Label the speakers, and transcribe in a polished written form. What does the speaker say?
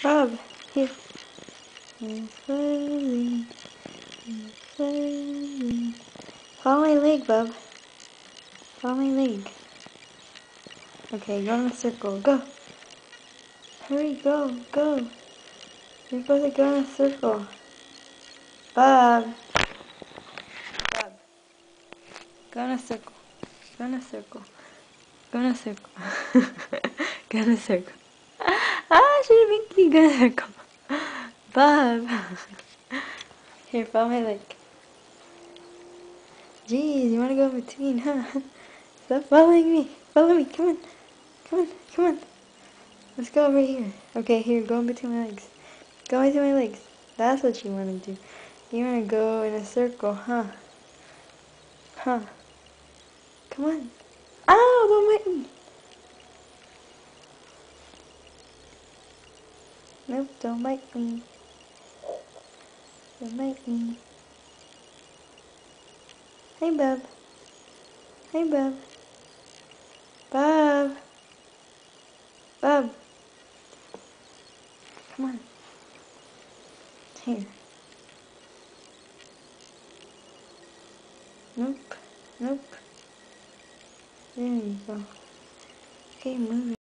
Speaker 1: Bob, here. Slowly, slowly. Follow my leg, Bob. Follow my leg. Okay, go in a circle. Go. Hurry, go, go. You're supposed to go in a circle. Bob. Bob. Go in a circle. Go in a circle. Go in a circle. Go in a circle. Should have been you. Go in a circle. Bob. Here, follow my leg. Jeez, you want to go in between, huh? Stop following me. Follow me. Come on. Come on. Come on. Let's go over here. Okay, here, go in between my legs. Go into my legs. That's what you want to do. You want to go in a circle, huh? Huh. Come on. Ow, don't bite me. Nope, don't bite me. Don't bite me. Hey, Bob. Hey, Bob. Bob. Bob. Come on. Here. Nope. Nope. There you go. Okay, move it.